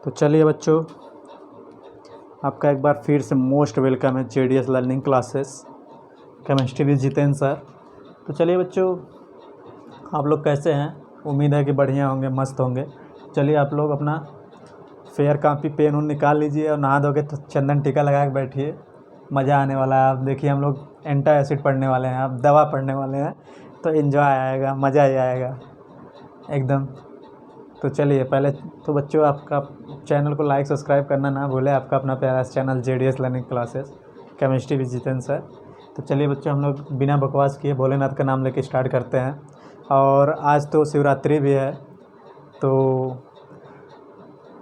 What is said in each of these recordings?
तो चलिए बच्चों, आपका एक बार फिर से मोस्ट वेलकम है JDS learning classes chemistry with Jitendra sir. तो चलिए बच्चों, आप लोग कैसे हैं? उम्मीद है कि बढ़िया होंगे, मस्त होंगे। चलिए आप लोग अपना फेयर कापी पेन उन निकाल लीजिए और नहा धो के तो चंदन टीका लगा के बैठिए। मज़ा आने वाला है। आप देखिए, हम लोग एंटा एसिड पढ़ने वाले हैं, आप दवा पढ़ने वाले हैं, तो एंजॉय आएगा, मज़ा ही आएगा एकदम। तो चलिए पहले तो बच्चों, आपका चैनल को लाइक सब्सक्राइब करना ना भूलें। आपका अपना प्यारा channel JDS learning classes chemistry with Jitendra sir. तो चलिए बच्चों, हम लोग बिना बकवास किए भोलेनाथ का नाम लेके स्टार्ट करते हैं। और आज तो शिवरात्रि भी है, तो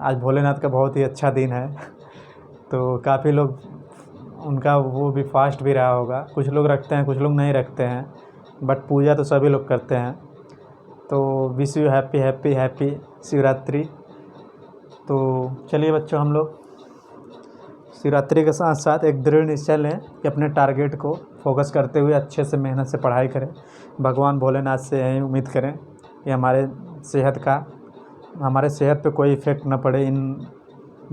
आज भोलेनाथ का बहुत ही अच्छा दिन है। तो काफ़ी लोग उनका वो भी फास्ट भी रहा होगा। कुछ लोग रखते हैं, कुछ लोग नहीं रखते हैं, बट पूजा तो सभी लोग करते हैं। तो wish you happy happy happy Shivratri. तो चलिए बच्चों, हम लोग शिवरात्रि के साथ साथ एक दृढ़ निश्चय लें कि अपने टारगेट को फोकस करते हुए अच्छे से मेहनत से पढ़ाई करें। भगवान भोलेनाथ से यही उम्मीद करें कि हमारे सेहत पे कोई इफ़ेक्ट ना पड़े इन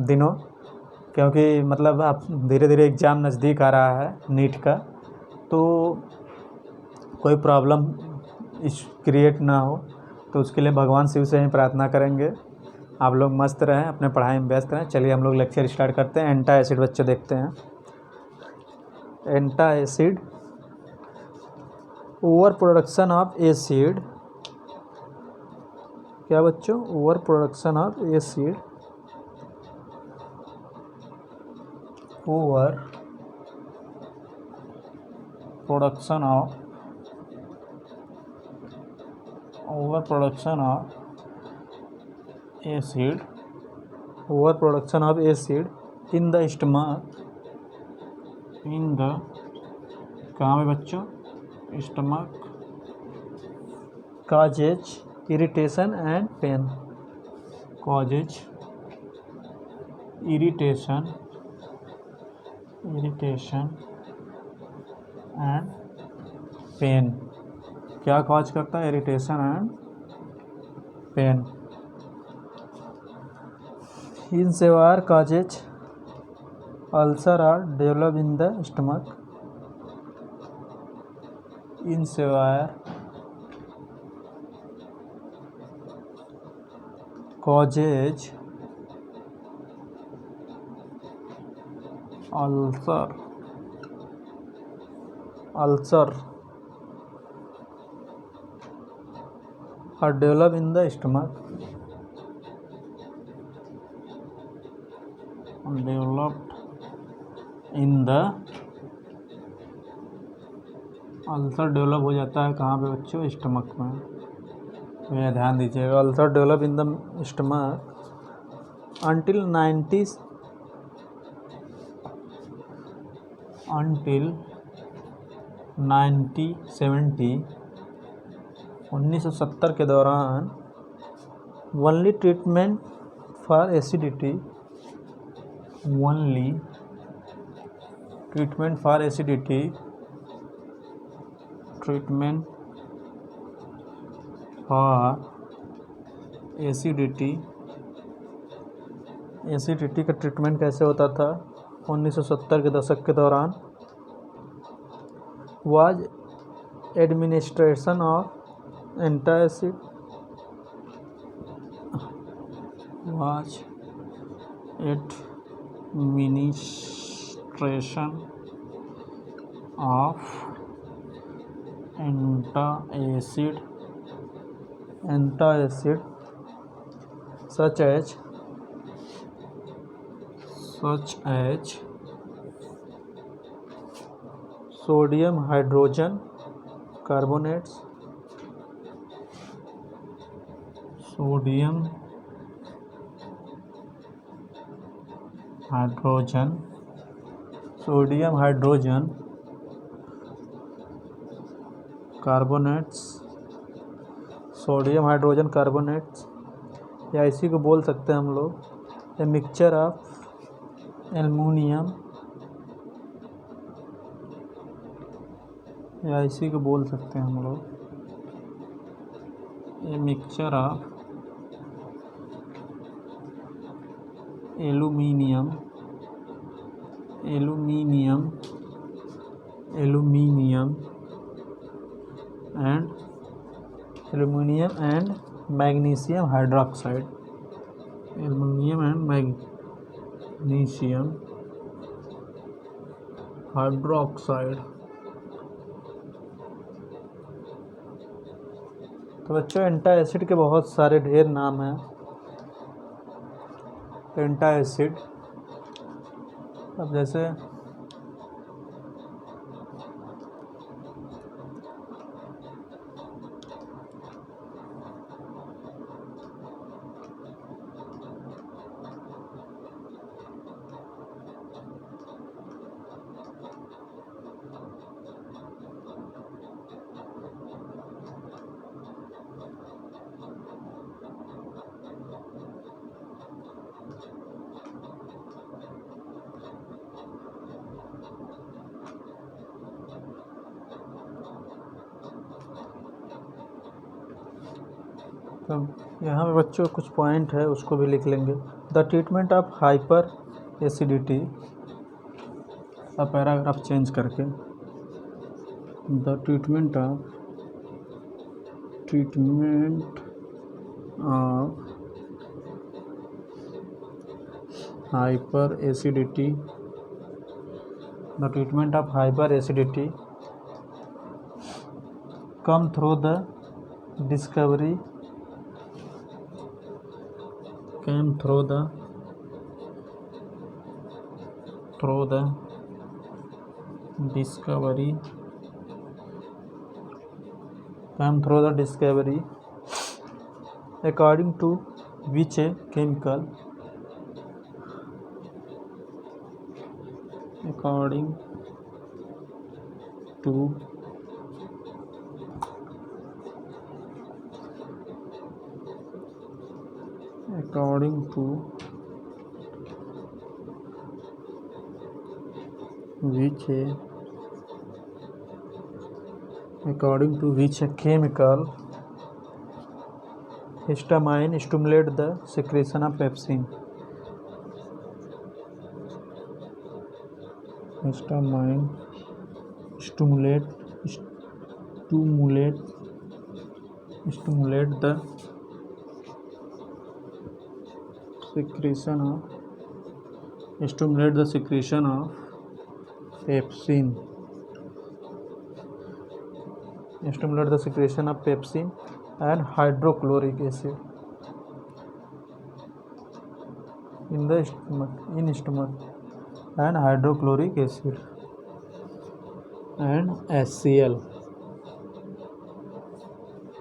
दिनों, क्योंकि मतलब अब धीरे धीरे एग्ज़ाम नज़दीक आ रहा है नीट का। तो कोई प्रॉब्लम क्रिएट ना हो, तो उसके लिए भगवान शिव से ही प्रार्थना करेंगे। आप लोग मस्त रहें, अपने पढ़ाई में व्यस्त रहें। चलिए हम लोग लेक्चर स्टार्ट करते हैं। एंटा एसिड बच्चे देखते हैं। Antacid, over production of acid. क्या बच्चों? Over production of acid, over production of acid, over production of acid in the stomach, कहाँ पे बच्चों? Stomach, causes irritation and pain, causes irritation and pain। क्या cause करता है? Irritation and pain. In severe causes ulcer are develop in the stomach. In severe causes ulcer are developed in the stomach, ulcer develop हो जाता है कहाँ पे बच्चों? Stomach में। तो यह ध्यान दीजिएगा, ulcer develop in the stomach until 1970 के दौरान only treatment for acidity, acidity का ट्रीटमेंट कैसे होता था 1970 के दशक के दौरान? Was administration of antacid, antacid such as sodium hydrogen carbonates, sodium hydrogen carbonates, या इसी को बोल सकते हैं हम लोग ए मिक्सचर ऑफ एल्युमिनियम, या इसी को बोल सकते हैं हम लोग ए mixture of aluminium and magnesium hydroxide, aluminium and magnesium hydroxide. तो बच्चों एंटासिड के बहुत सारे ढेर नाम हैं। एंटासिड, अब जैसे तो यहाँ पे बच्चों कुछ पॉइंट है उसको भी लिख लेंगे। The treatment of hyper acidity, अब पैराग्राफ चेंज करके, the treatment of hyper acidity, the treatment of hyper acidity come through the discovery came through the discovery according to which a chemical according to which a chemical histamine stimulate the secretion of pepsin. Histamine stimulate the secretion of pepsin. Stimulate the secretion of pepsin and hydrochloric acid in stomach and hydrochloric acid and HCl.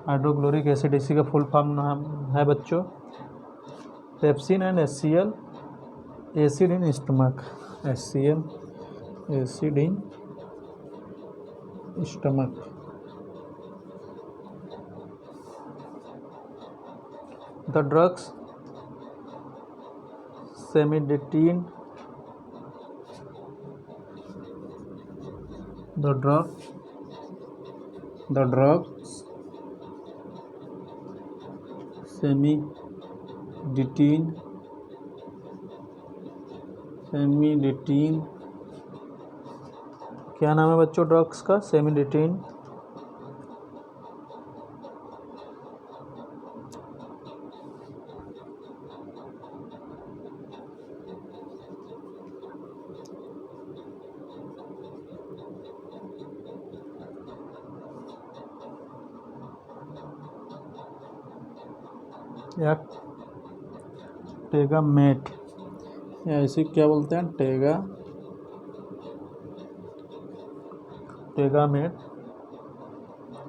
Hydrochloric acid इसी का full form नाम है बच्चों pepsin and HCl, acid in stomach, HCl acid in stomach. The drugs Samiditine, the drugs Samiditine, क्या नाम है बच्चों drugs का? सेमिडिटीन। या टेगामेट, या इसे क्या बोलते हैं? टेगामेट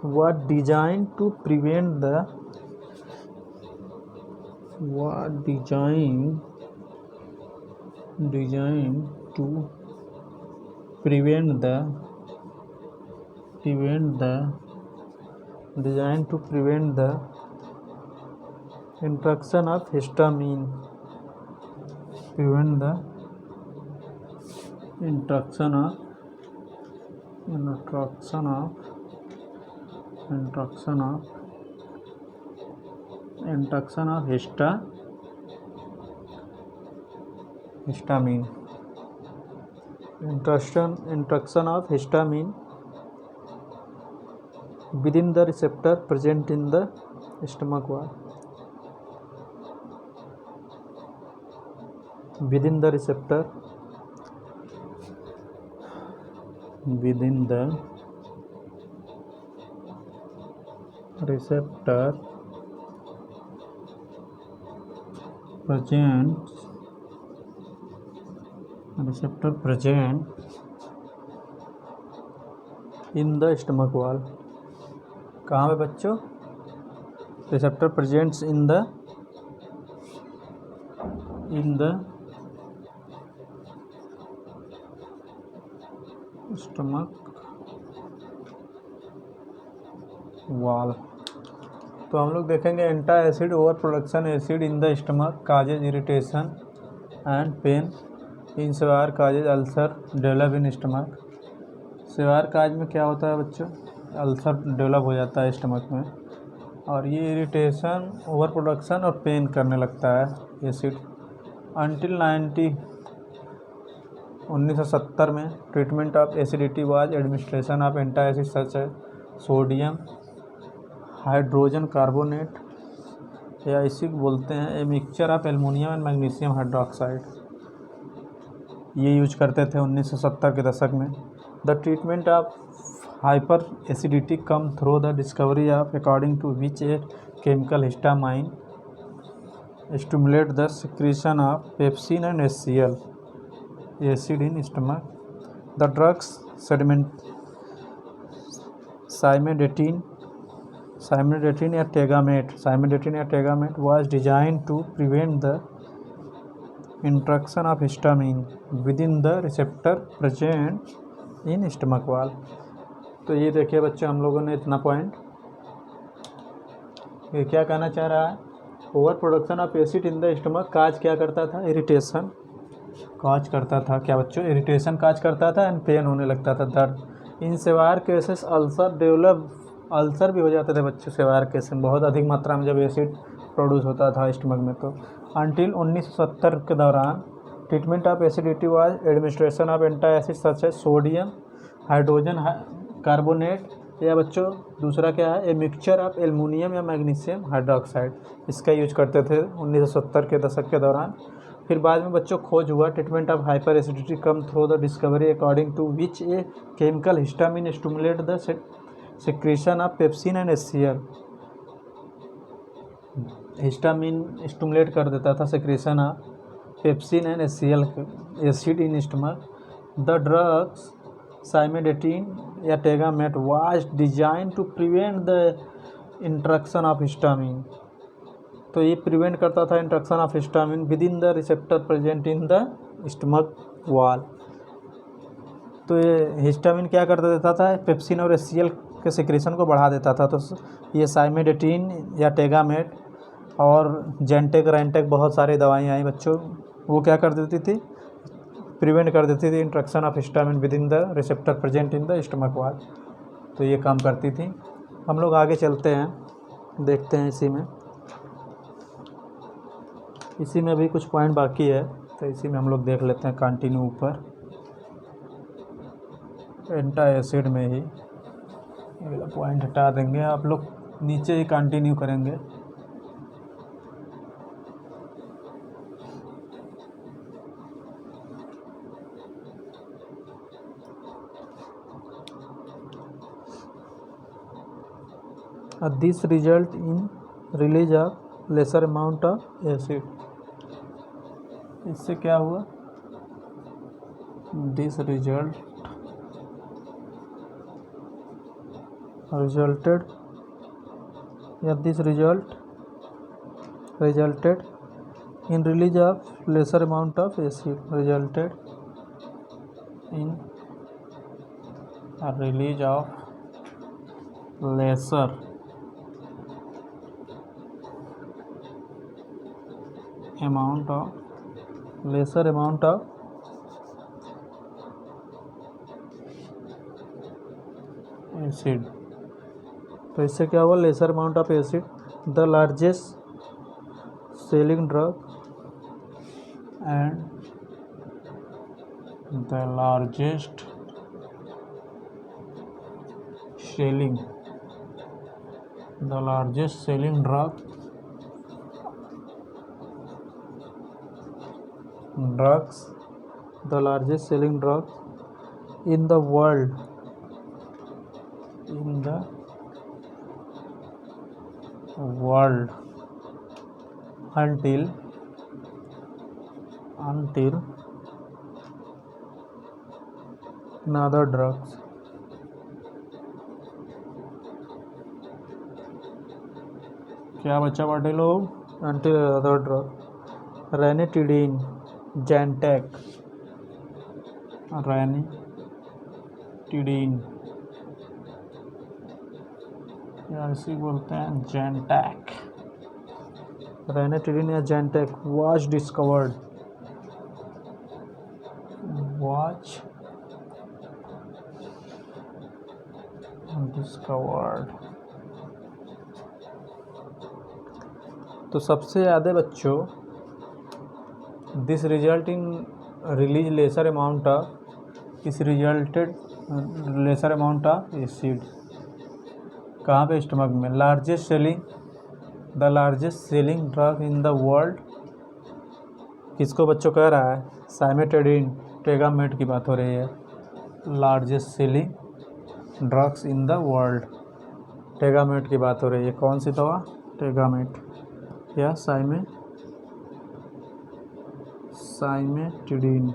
was designed to prevent the introduction of histamine, prevent the introduction of histamine, interaction of histamine within the receptor present in the stomach wall, within the receptor present in the stomach wall. कहाँ पे बच्चों? Receptor presents in the stomach wall. तो हम लोग देखेंगे antacid over production acid in the stomach causes irritation and pain in severe causes ulcer develop in stomach. Severe cause में क्या होता है बच्चों? अल्सर डेवलप हो जाता है स्टमक में, और ये इरिटेशन ओवर प्रोडक्शन और पेन करने लगता है एसिड। अंटिल 1970 में treatment of acidity was administration of antacid such है सोडियम हाइड्रोजन कार्बोनेट या इसी को बोलते हैं a mixture of aluminium and magnesium hydroxide. ये यूज करते थे 1970 के दशक में। The treatment of hyper acidity come through the discovery of according to which a chemical histamine stimulate the secretion of pepsin and HCl acid in stomach. The drugs cimetidine या tegamate was designed to prevent the introduction of histamine within the receptor present in stomach wall. तो ये देखिए बच्चों, हम लोगों ने इतना point, ये क्या कहना चाह रहा है? Over production of acid in the stomach cause क्या करता था? इरिटेशन काज करता था। क्या बच्चों? इरिटेशन काज करता था एंड पेन होने लगता था, दर्द। इन सेवार केसेस अल्सर भी हो जाते थे बच्चों सेवार केस में, बहुत अधिक मात्रा में जब एसिड प्रोड्यूस होता था स्टमक में। तो अंटिल 1970 के दौरान treatment of acidity was administration of antacid such है सोडियम हाइड्रोजन कार्बोनेट या बच्चों दूसरा क्या है? ए मिक्सचर ऑफ एल्युमिनियम या मैग्नीशियम हाइड्रोक्साइड। इसका यूज करते थे 1970 के दशक के दौरान। फिर बाद में बच्चों खोज हुआ treatment of hyper acidity come through the discovery according to which a chemical histamine stimulate the secretion of pepsin and HCl। Histamine stimulate कर देता था secretion of pepsin and HCl acid in stomach. The drugs cimetidine या Tagamet was design to prevent the interaction of histamine. तो ये prevent करता था interaction of histamine within the receptor present in the stomach wall. तो ये histamine क्या कर देता था? पेप्सिन और HCl के सिक्रीशन को बढ़ा देता था। तो ये साइमेडेटिन या टेगामेट और जेंटेक रेंटेक बहुत सारी दवाइयाँ आई बच्चों, वो क्या कर देती थी? प्रिवेंट कर देती थी interaction of histamine within the receptor present in the stomach wall. तो ये काम करती थी। हम लोग आगे चलते हैं, देखते हैं इसी में अभी कुछ पॉइंट बाकी है, तो इसी में हम लोग देख लेते हैं कंटिन्यू ऊपर एंटा एसिड में ही। ये पॉइंट हटा देंगे, आप लोग नीचे ही कंटिन्यू करेंगे। This result in release of lesser amount of acid. इससे क्या हुआ? This resulted in release of lesser amount of acid, resulted in a release of lesser amount of acid. तो इससे क्या हुआ? Lesser amount of acid. The largest selling drug and the largest selling drug drugs the largest selling drug in the world until another drugs क्या बच्चा बाटे लोग until another drug ranitidine Zantac ranitidine या इसी बोलते हैं Zantac ranitidine या Zantac was discovered तो सबसे ज़्यादा बच्चों this result in release lesser amount of acid कहाँ पे स्टमक में the largest selling drug in the world किसको बच्चों कह रहा है साइमेटिडिन टेगामेट की बात हो रही है largest selling drugs in the world Tagamet की बात हो रही है कौन सी दवा टेगामेट या साइमेटिडिन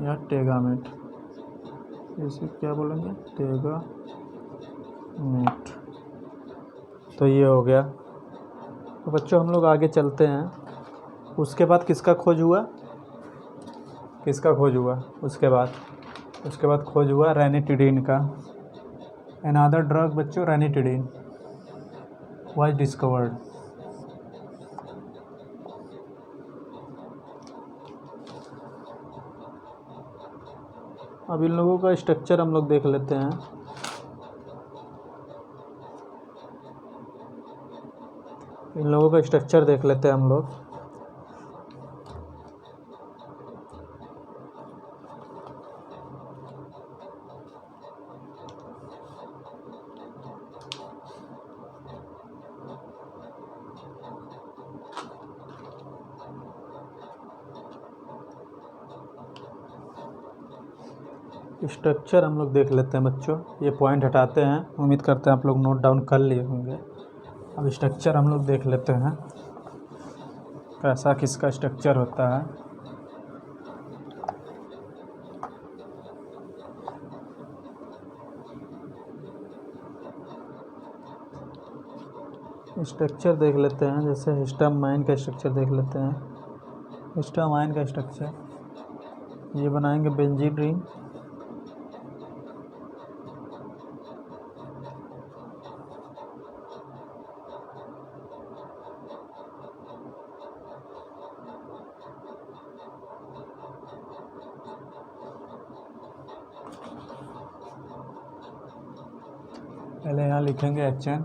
या टेगामेट इसे क्या बोलेंगे टेगामेट तो ये हो गया तो बच्चों हम लोग आगे चलते हैं उसके बाद किसका खोज हुआ उसके बाद खोज हुआ रेनिटिडिन का अनदर ड्रग बच्चों रेनिटिडिन was discovered अब इन लोगों का स्ट्रक्चर हम लोग देख लेते हैं हम लोग स्ट्रक्चर हम लोग देख लेते हैं बच्चों ये पॉइंट हटाते हैं उम्मीद करते हैं आप लोग नोट डाउन कर लिए होंगे अब स्ट्रक्चर हम लोग देख लेते हैं कैसा किसका स्ट्रक्चर होता है स्ट्रक्चर देख लेते हैं जैसे हिस्टामाइन का स्ट्रक्चर देख लेते हैं हिस्टामाइन का स्ट्रक्चर ये बनाएंगे बेंजीन रिंग पहले यहाँ लिखेंगे HN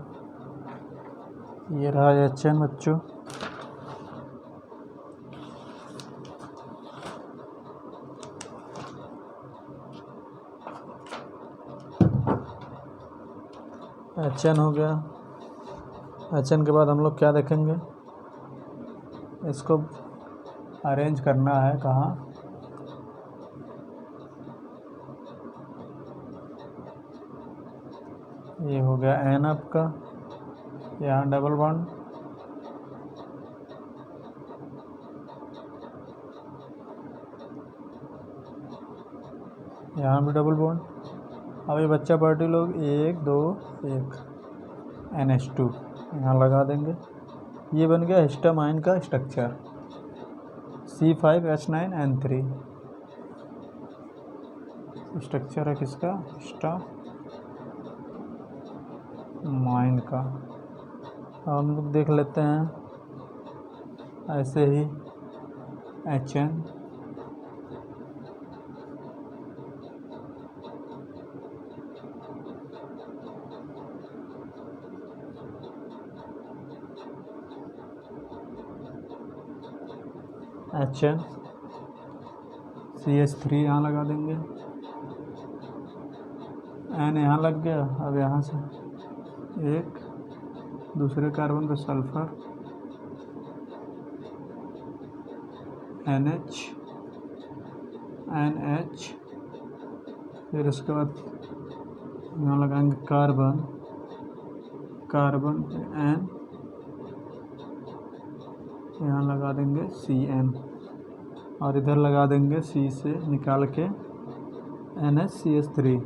ये रहा HN बच्चों HN हो गया HN के बाद हम लोग क्या देखेंगे इसको अरेंज करना है कहाँ ये हो गया एन आपका यहाँ डबल बॉन्ड यहाँ भी डबल बॉन्ड अब ये बच्चा पार्टी लोग 1 2 1 NH2 यहाँ लगा देंगे ये बन गया हिस्टामाइन का स्ट्रक्चर C5H9N3 स्ट्रक्चर है किसका हिस्टामाइन का। अब हम लोग देख लेते हैं ऐसे ही HN HN CH3 यहाँ लगा देंगे, N यहाँ लग गया। अब यहाँ से एक दूसरे कार्बन पे सल्फर NH, फिर उसके बाद यहाँ लगाएंगे कार्बन पे N, यहाँ लगा देंगे CN और इधर लगा देंगे C से निकाल के NHCH3।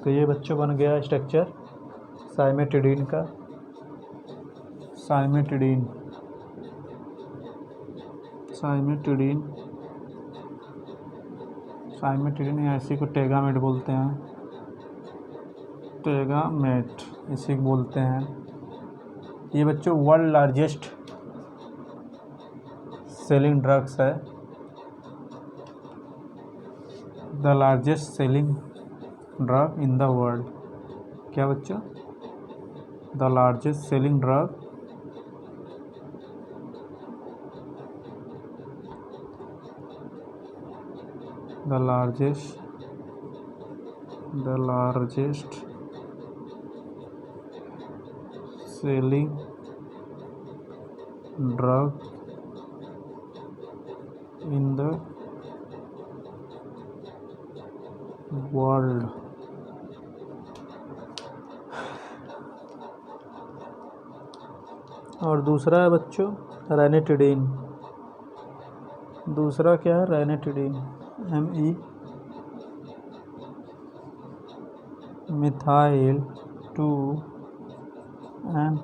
तो ये बच्चों बन गया स्ट्रक्चर साइमेटिडीन का। साइमेटिडीन या इसी को टेगामेट बोलते हैं, इसी को बोलते हैं। ये बच्चों वर्ल्ड लार्जेस्ट सेलिंग ड्रग्स है, the largest selling drug in the world. क्या बच्चों? The largest selling drug the largest selling drug in the world। और दूसरा है बच्चों रैनिटिडीन। दूसरा क्या है? रैनिटिडीन, ME मिथाइल 2 एंड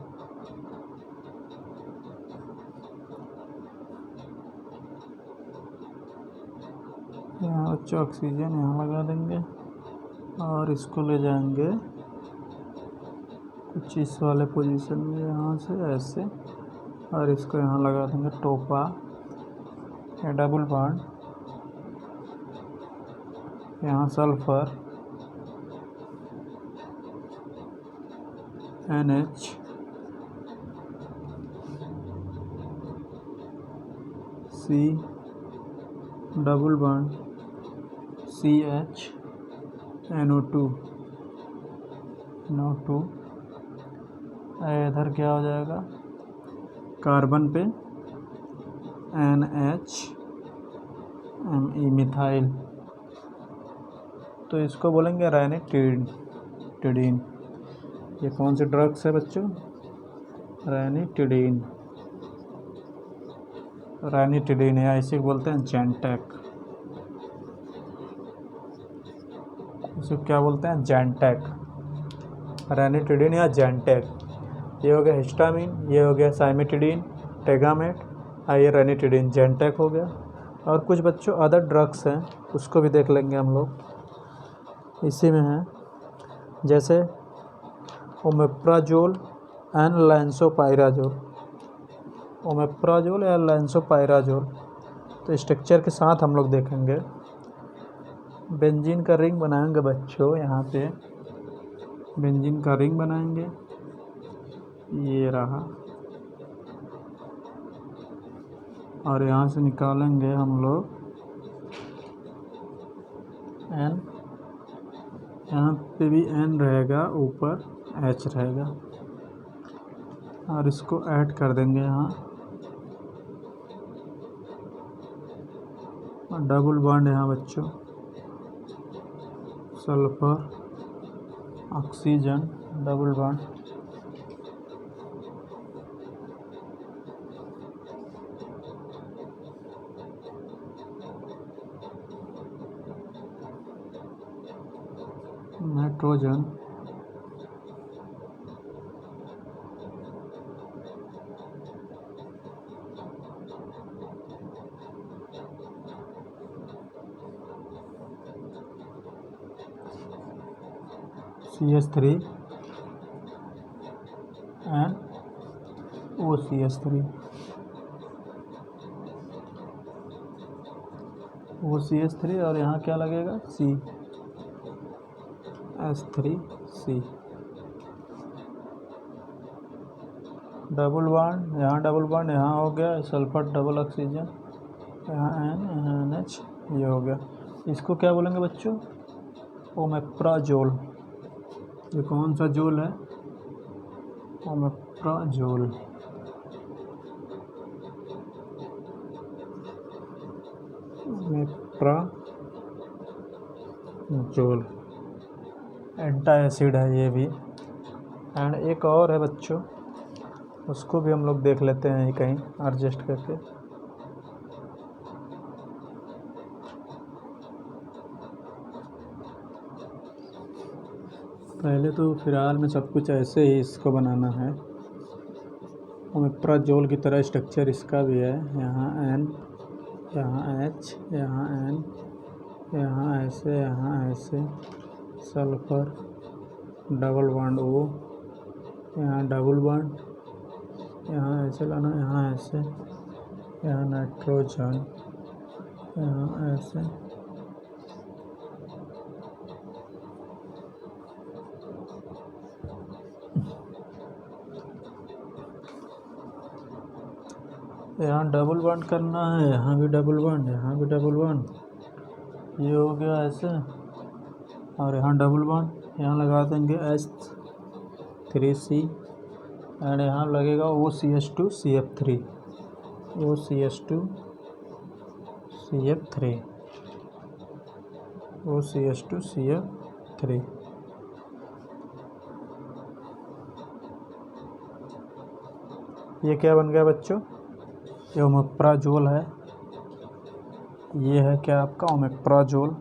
यहाँ बच्चों ऑक्सीजन यहाँ लगा देंगे और इसको ले जाएंगे कुछ इस वाले पोजीशन में, यहाँ से ऐसे, और इसको यहाँ लगा देंगे टोपा, या डबल बॉन्ड, यहाँ sulphur NH, C double bond CH NO2। इधर क्या हो जाएगा? कार्बन पे NH ME मिथाइल। तो इसको बोलेंगे रैनिटिडीन। ये कौन से ड्रग्स है बच्चों? रैनिटिडीन या इसे बोलते हैं जेंटेक। इसे क्या बोलते हैं? जेंटेक, रैनिटिडीन या जेंटेक। ये हो गया हिस्टामिन, ये हो गया साइमेटिडीन, टेगामेट, ये रैनिटिडीन, जेंटेक हो गया। और कुछ बच्चों अदर ड्रग्स हैं, उसको भी देख लेंगे हम लोग। इसी में है जैसे ओमेप्राजोल एंड लैंसोपाइराजोल। तो स्ट्रक्चर के साथ हम लोग देखेंगे। बेंजीन का रिंग बनाएंगे बच्चों, यहाँ पे बेंजीन का रिंग बनाएंगे, ये रहा, और यहाँ से निकालेंगे हम लोग N, यहाँ पे भी N रहेगा, ऊपर H रहेगा, और इसको ऐड कर देंगे यहाँ, और डबल बॉन्ड यहाँ बच्चों sulphur oxygen double bond, nitrogen CH3 and OCH3 और यहाँ क्या लगेगा? S3C। डबल बॉन्ड, यहाँ डबल बॉन्ड, यहाँ हो गया सल्फर डबल ऑक्सीजन, यहाँ NH, ये हो गया। इसको क्या बोलेंगे बच्चों? ओमेप्राजोल। ये कौन सा जोल है? ओमेप्राजोल। ओमेप्राजोल एंटा एसिड है ये भी। एंड एक और है बच्चों, उसको भी हम लोग देख लेते हैं कहीं एडजस्ट करके। पहले तो फिलहाल में सब कुछ ऐसे ही इसको बनाना है। ओमेप्राजोल की तरह स्ट्रक्चर इसका भी है। यहाँ N, यहाँ H, यहाँ N, यहाँ ऐसे सल्फर डबल बॉन्ड O, यहाँ डबल बॉन्ड, यहाँ ऐसे लाना, यहाँ ऐसे, यहाँ नाइट्रोजन, यहाँ ऐसे, यहाँ डबल बॉन्ड करना है, यहाँ भी डबल बॉन्ड, यहाँ भी डबल बॉन्ड, ये हो गया ऐसे। और यहाँ डबल बॉन्ड, यहाँ लगा देंगे H3C एंड यहाँ लगेगा OCH2CF3, OCH2CF3, OCH2CF3। ये क्या बन गया बच्चों? ये ओमेप्राजोल है। ये है क्या आपका? ओमेप्राजोल।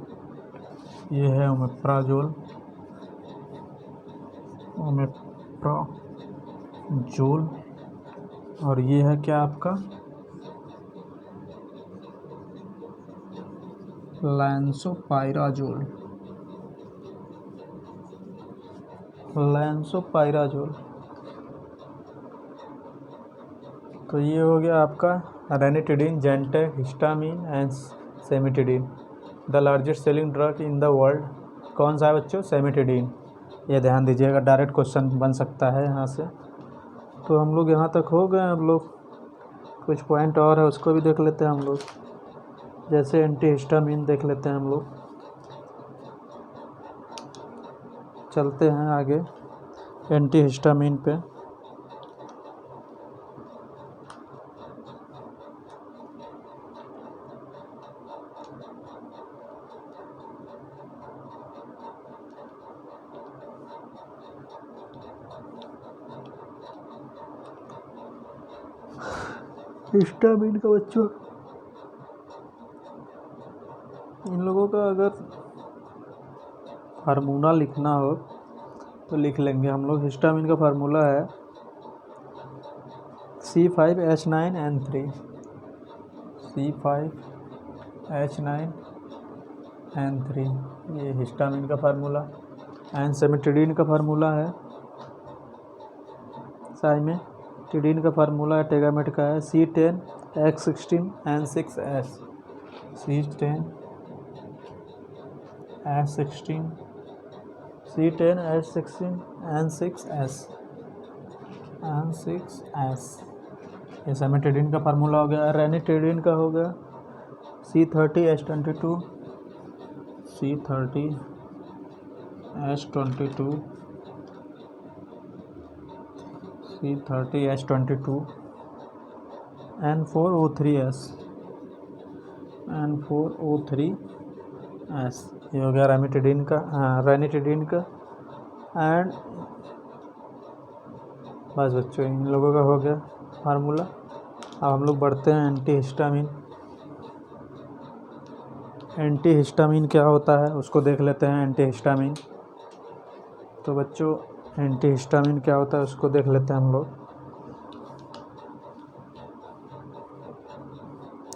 ये है ओमेप्राजोल, ओमेप्राजोल। और ये है क्या आपका? लैंसोपायराजोल, लैंसोपायराजोल। तो ये हो गया आपका ranitidine, Zantac, histamine and cimetidine. The largest selling drug in the world कौन सा है बच्चों? सेमिटिडीन। ये ध्यान दीजिएगा, डायरेक्ट क्वेश्चन बन सकता है यहाँ से। तो हम लोग यहाँ तक हो गए। हम लोग कुछ पॉइंट और है उसको भी देख लेते हैं हम लोग। जैसे एंटी हिस्टामिन देख लेते हैं हम लोग। चलते हैं आगे एंटी हिस्टामिन पे। हिस्टामिन का बच्चों, इन लोगों का अगर फार्मूला लिखना हो तो लिख लेंगे हम लोग। हिस्टामिन का फार्मूला है C5H9N3, C5H9N3, ये हिस्टामिन का फार्मूला। एंड सेमिटिडीन का फार्मूला है, साइमेटिडीन का फार्मूला है, टेगामेट का है C10H16N6S, C10H16N6S, N6S। ये सेमिटिडीन का फार्मूला हो गया। रेनिटिडीन का हो गया C30H22, C30H22, C30H22, N4O3S, N4O3S। ये हो गया रेनिटिडीन का, एंड बस बच्चों इन लोगों का हो गया फार्मूला। अब हम लोग बढ़ते हैं एंटी हिस्टामिन। एंटी हिस्टामिन क्या होता है उसको देख लेते हैं। एंटी हिस्टामिन, तो बच्चों एंटी हिस्टामिन क्या होता है उसको देख लेते हैं हम लोग।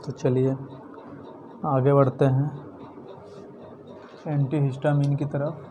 तो चलिए आगे बढ़ते हैं एंटी हिस्टामिन की तरफ।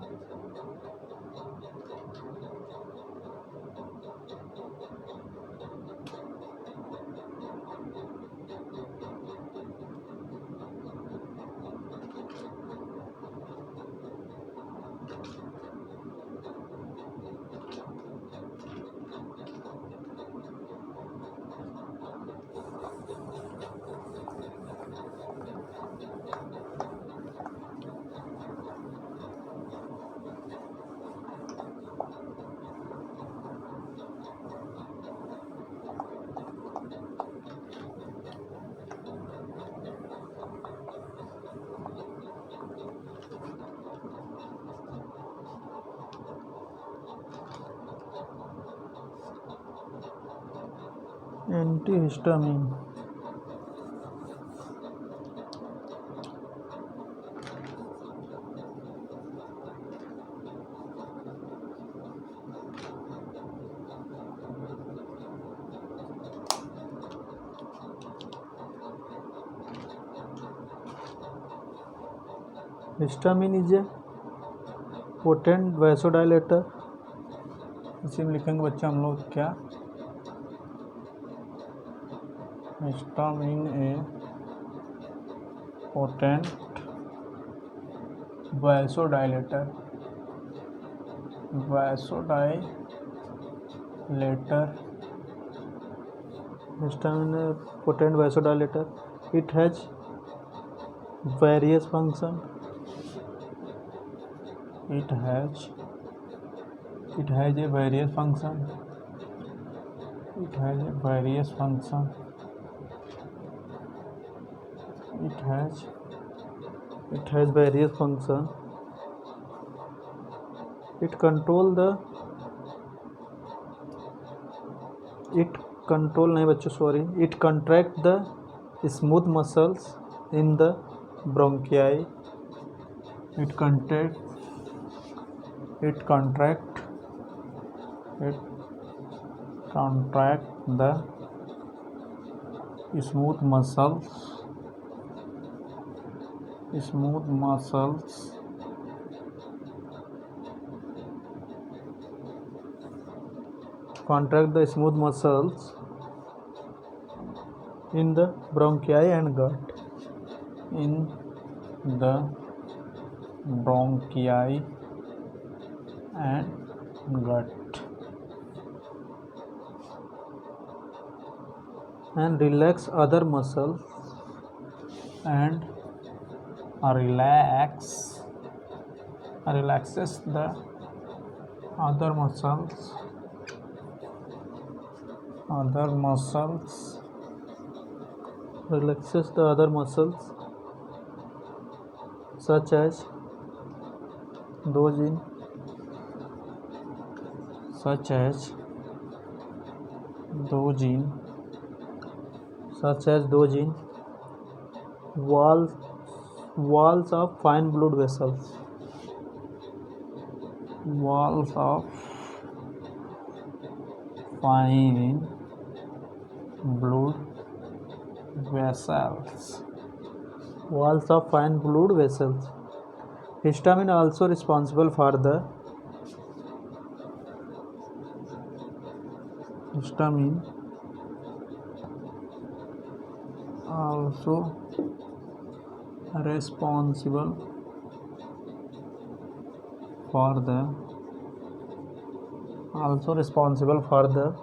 Antihistamine, histamine is a potent vasodilator. इसी में लिखेंगे बच्चा हम लोग क्या, histamine A potent vasodilator, histamine A potent vasodilator. It has various function, it has a various function, it has a various function, it has various function, it control नहीं बच्चों sorry, it contract the smooth muscles in the bronchi, it contract the smooth muscles in the bronchi and gut, and relax other muscles relaxes the other muscles such as dogin, walls of fine blood vessels, walls of fine blood vessels. Histamine also responsible for the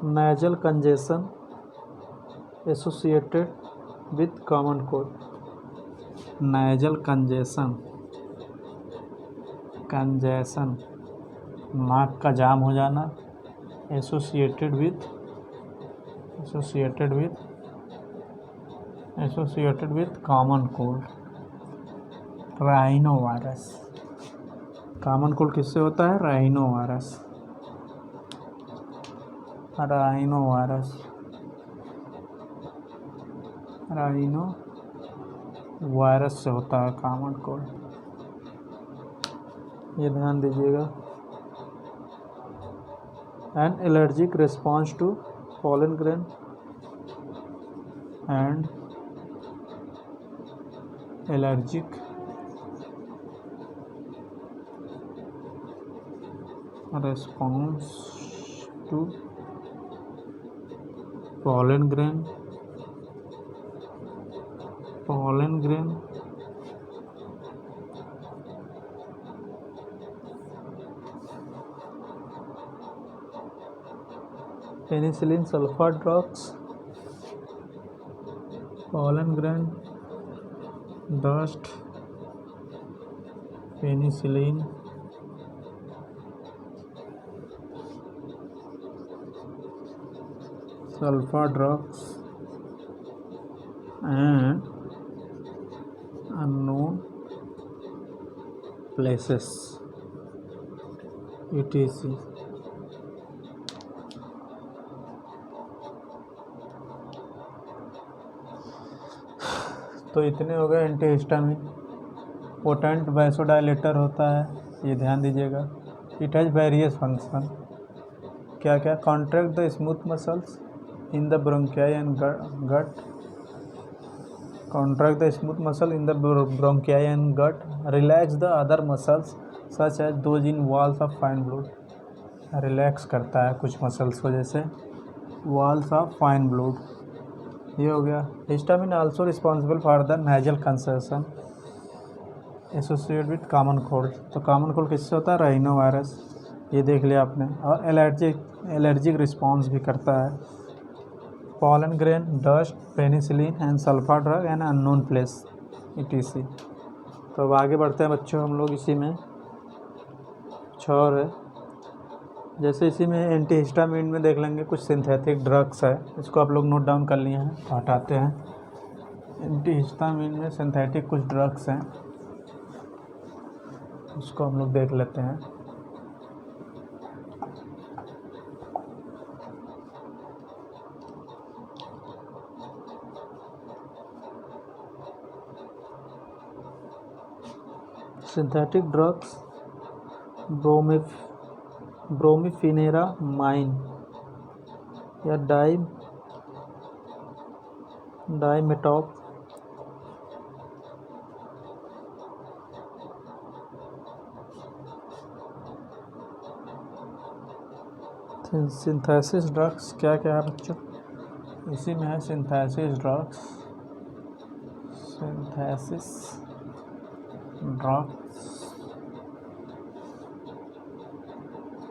nasal congestion associated with common cold. Nasal congestion, नाक का जाम हो जाना, associated with common cold. Rhino virus, common cold किससे होता है, rhino virus से होता है कॉमन कोल्ड, ये ध्यान दीजिएगा। An allergic response to pollen grain and allergic response to pollen grain penicillin sulfate drugs, pollen grain, dust, penicillin, sulfate drugs and unknown places etc. तो इतने हो गए एंटीहिस्टामिन। पोटेंट वैसोडाइलेटर होता है, ये ध्यान दीजिएगा। It has various function. क्या क्या? Contract the smooth muscles in the bronchi and gut, contract the smooth muscle in the bronchi and gut, relax the other muscles such as those in walls of fine fluid, relax करता है कुछ muscles को जैसे walls of fine ब्लूड। ये हो गया। Histamine also responsible for the nasal concession associated with common cold. तो common cold किससे होता है? राइनो वायरस, ये देख लिया आपने। और एलर्जिक रिस्पॉन्स भी करता है। pollen grain, dust, penicillin and sulfur drug and unknown place etc। तो अब आगे बढ़ते हैं बच्चों हम लोग इसी में कुछ और है। जैसे इसी में एंटीहिस्टामिन में देख लेंगे कुछ सिंथेटिक ड्रग्स है, इसको आप लोग नोट डाउन कर लिए हैं, हटाते हैं। एंटीहिस्टामिन में सिंथेटिक कुछ ड्रग्स हैं, उसको हम लोग देख लेते हैं। सिंथेटिक ड्रग्स ब्रोमीफेनेरामाइन या डाइमेटॉप, सिंथेसिस ड्रग्स क्या क्या है बच्चों? इसी में है सिंथेसिस ड्रग्स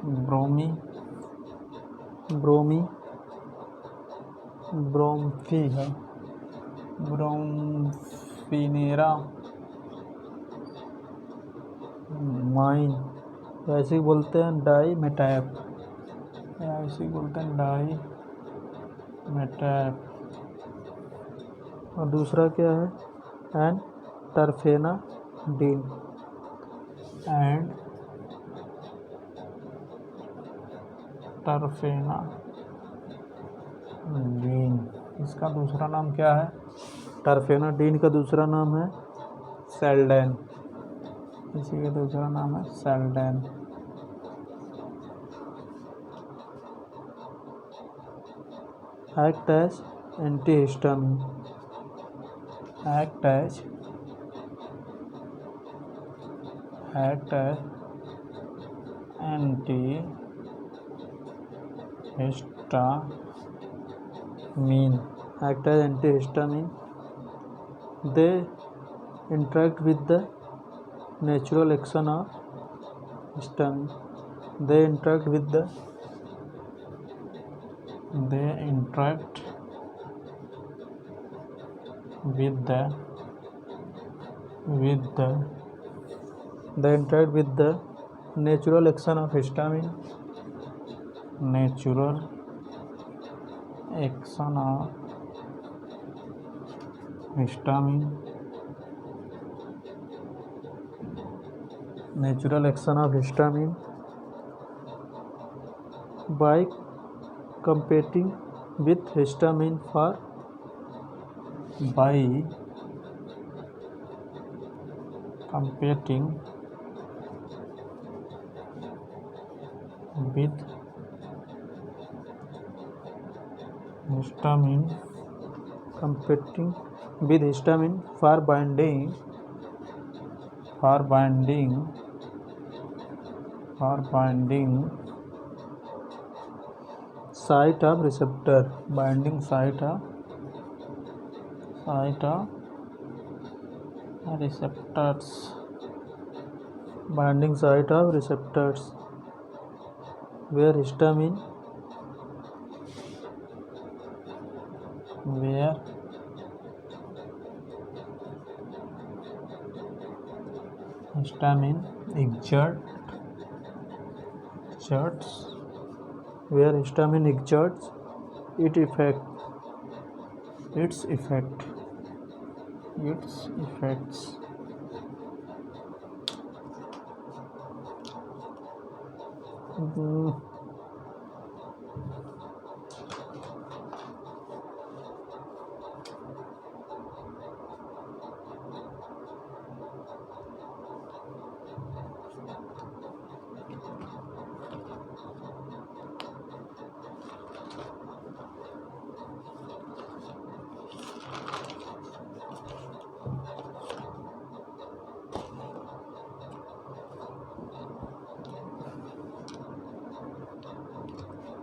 ब्रोम्फिनेरामाइन, ऐसे ही बोलते हैं डाइमेटैप, ऐसे ही बोलते हैं डाइमेटैप। और दूसरा क्या है? एंड टरफेनाडीन, एंड टरफेनाडीन, इसका दूसरा नाम क्या है? टरफेनाडीन का दूसरा नाम है सेल्डेन, इसी का दूसरा नाम है Seldane. Act as antihistamine, act as antihistamine. They interact with the natural action of histamine. They interact with the natural action of histamine, natural action of histamine, natural action of histamine by competing with histamine for competing with histamine for binding site of receptor, binding site of receptors where histamine exerts its effects.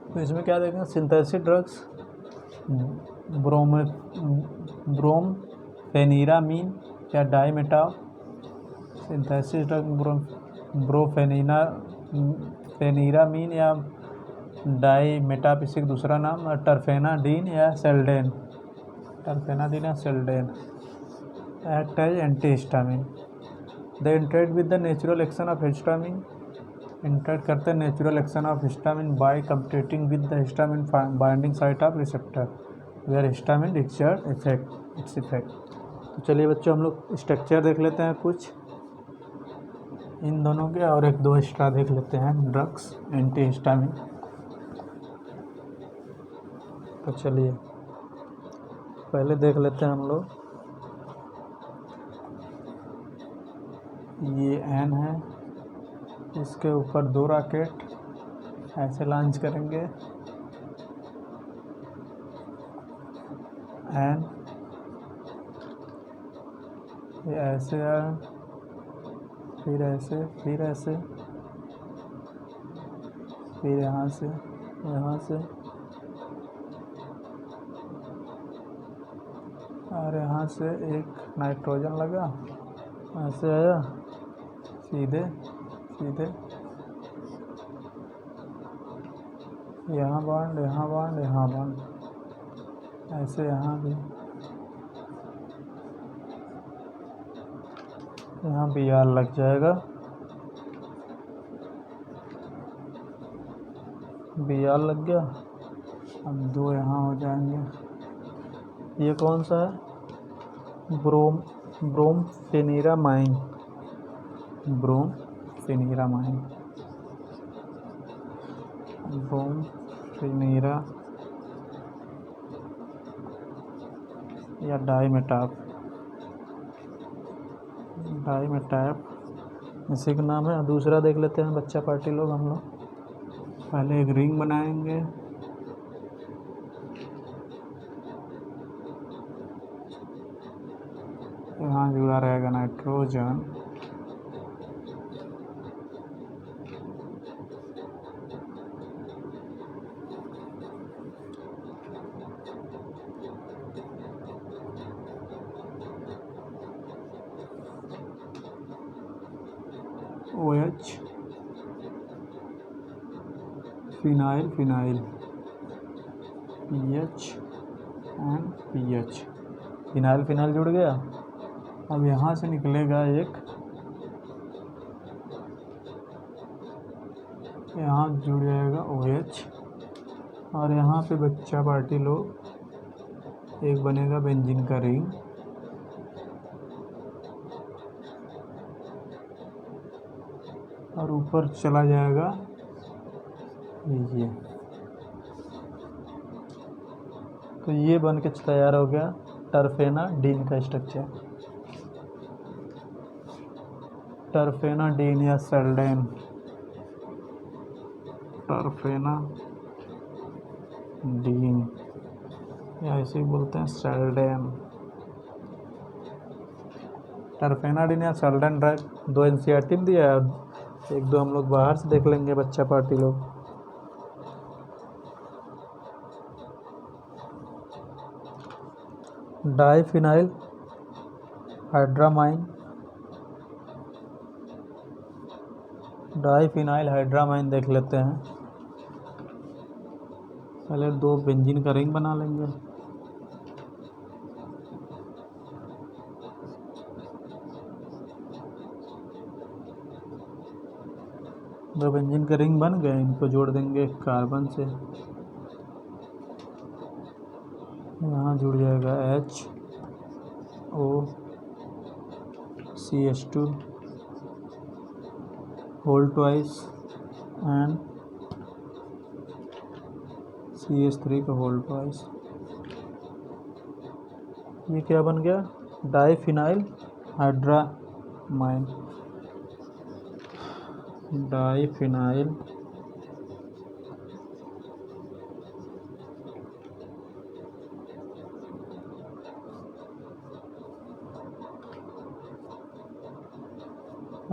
तो इसमें क्या देखेंगे, synthetic drugs ब्रोमफेनिरामीन या डाइमेटाव, synthetic drug ब्रोफेनिरामीन या डाइमेटापिसिक दूसरा नाम, terfenadine या Seldane, act as antihistamine. They interact with the natural action of histamine, interact करते हैं natural action of histamine by competing with the histamine binding site of receptor where histamine exert its effect. तो चलिए बच्चों हम लोग structure देख लेते हैं कुछ इन दोनों के, और एक दो एक्स्ट्रा देख लेते हैं ड्रग्स एंटीहिस्टामिन। तो चलिए पहले देख लेते हैं हम लोग, ये एन है, इसके ऊपर 2 रॉकेट ऐसे लॉन्च करेंगे, एन ये ऐसे है, फिर ऐसे, फिर ऐसे, फिर यहाँ से और यहाँ से एक नाइट्रोजन लगा, ऐसे आया सीधे यहाँ बॉन्ड, ऐसे यहाँ भी आर लग जाएगा, आर लग गया। अब 2 यहाँ हो जाएंगे। ये कौन सा है, ब्रोमफेनिरामाइन, या डाइमेटाप इसी का नाम है। दूसरा देख लेते हैं बच्चा पार्टी लोग, हम लोग पहले एक रिंग बनाएंगे, यहाँ जुड़ा रहेगा nitrogen, OH phenyl PH and PH, phenyl जुड़ गया। अब यहाँ से निकलेगा एक, यहाँ जुड़ जाएगा OH, और यहाँ पे बच्चा पार्टी लोग एक बनेगा बेंजीन का रिंग, और ऊपर चला जाएगा ये। तो ये बन के तैयार हो गया टर्फेनाडीन का स्ट्रक्चर, टर्फेनाडीन या सेल्डेन, टर्फेनाडीन या ऐसे ही बोलते हैं सेल्डेन। टर्फेनाडीन या सेल्डेन ड्रग 2 एनसीईआरटी में दिया है, 1-2 हम लोग बाहर से देख लेंगे बच्चा पार्टी लोग। डाइफिनाइल हाइड्रामाइन देख लेते हैं। पहले 2 बेंजीन का रिंग बना लेंगे, दो बेंजीन का रिंग बन गए, इनको जोड़ देंगे कार्बन से, यहाँ जुड़ जाएगा HOCH2 whole twice and CH3 का होल ट्वाइस। ये क्या बन गया, डाइफिनाइल हाइड्रामाइन, डाइफिनाइल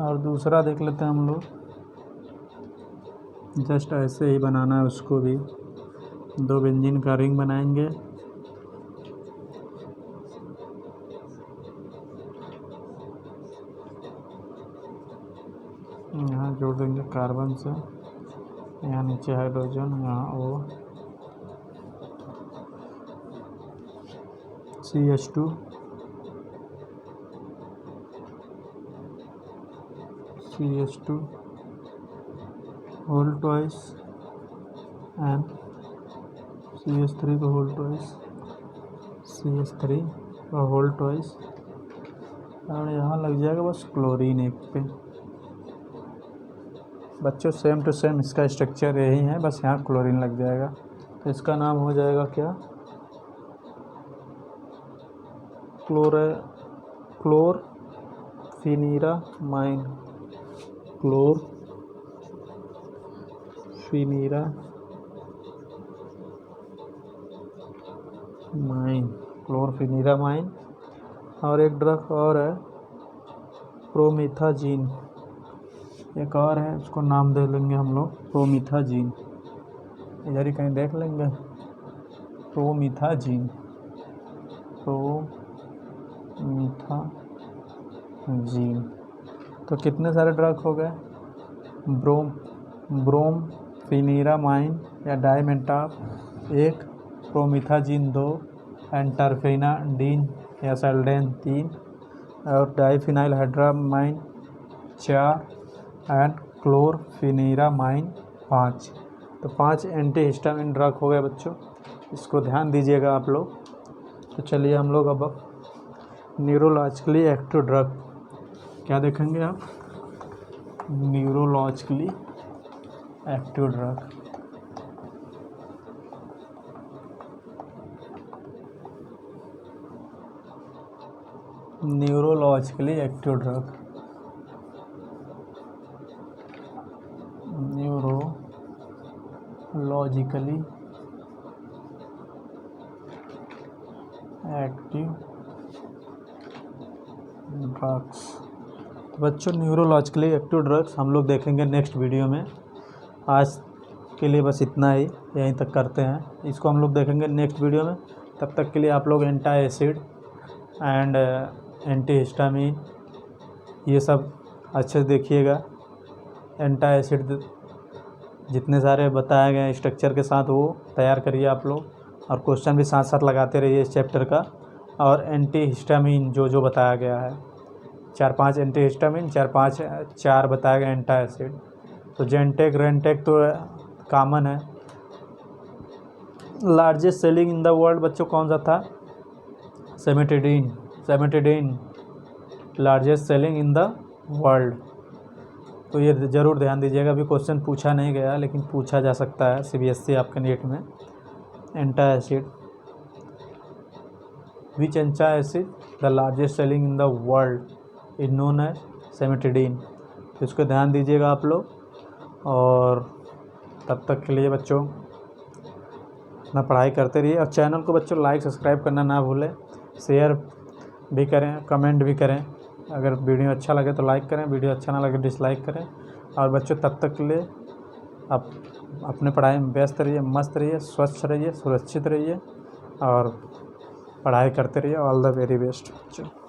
और दूसरा देख लेते हैं हम लोग, जस्ट ऐसे ही बनाना है उसको भी। 2 बेंजीन का रिंग बनाएंगे। यहाँ जोड़ देंगे कार्बन से, यहाँ नीचे हाइड्रोजन, यहाँ O, CH2, CH2 whole twice and CH3 का होल ट्वाइस, CH3 का होल ट्वाइस, और यहाँ लग जाएगा बस क्लोरीन एक पे। बच्चों सेम टू सेम इसका स्ट्रक्चर यही है, बस यहाँ क्लोरीन लग जाएगा। तो इसका नाम हो जाएगा क्या, क्लोरफिनीरामाइन, क्लोरफिनीरामाइन। और एक ड्रग और है प्रोमिथाजीन, एक और है, उसको नाम दे लेंगे हम लोग प्रोमिथाजीन। इधर ही कहीं देख लेंगे, प्रोमिथाजीन। तो कितने सारे ड्रग हो गए, ब्रोमफिनीरामाइन या डाइमेंटाप 1, प्रोमिथाजीन 2, एंटरफेनाडीन या सेल्डेन 3, और डाइफिनाइल हाइड्रामाइन 4, एंड क्लोरफिनीरामाइन 5। तो 5 एंटीहिस्टामिन ड्रग हो गए बच्चों, इसको ध्यान दीजिएगा आप लोग। तो चलिए हम लोग अब न्यूरोलॉजिकली एक्टिव ड्रग क्या देखेंगे आप, neurologically active drug. Neurologically active drug, neurologically active drugs. तो बच्चों न्यूरोलॉजिकली एक्टिव ड्रग्स हम लोग देखेंगे नेक्स्ट वीडियो में। आज के लिए बस इतना ही, यहीं तक करते हैं। इसको हम लोग देखेंगे नेक्स्ट वीडियो में। तब तक के लिए आप लोग anti acid and anti histamine ये सब अच्छे से देखिएगा। एंटी एसिड जितने सारे बताए गए स्ट्रक्चर के साथ वो तैयार करिए आप लोग, और क्वेश्चन भी साथ साथ लगाते रहिए इस चैप्टर का। और एंटी हिस्टामिन जो बताया गया है, 4-5 एंटी हिस्टामिन, 4 बताया गया एंटी एसिड। तो जेंटेक रेंटेक तो कॉमन है। Largest selling in the world बच्चों कौन सा था, cimetidine largest selling in the world. तो ये ज़रूर ध्यान दीजिएगा, अभी क्वेश्चन पूछा नहीं गया लेकिन पूछा जा सकता है CBSE आपके नेट में। Anti acid, which anti acid the largest selling in the world is known as cimetidine. तो इसको ध्यान दीजिएगा आप लोग। और तब तक के लिए बच्चों अपना पढ़ाई करते रहिए, और चैनल को बच्चों लाइक सब्सक्राइब करना ना भूलें, शेयर भी करें, कमेंट भी करें। अगर वीडियो अच्छा लगे तो लाइक करें, वीडियो अच्छा ना लगे डिसलाइक करें। और बच्चों तब तक के लिए आप अपने पढ़ाई में व्यस्त रहिए, मस्त रहिए, स्वच्छ रहिए, सुरक्षित रहिए और पढ़ाई करते रहिए। ऑल द वेरी बेस्ट बच्चों।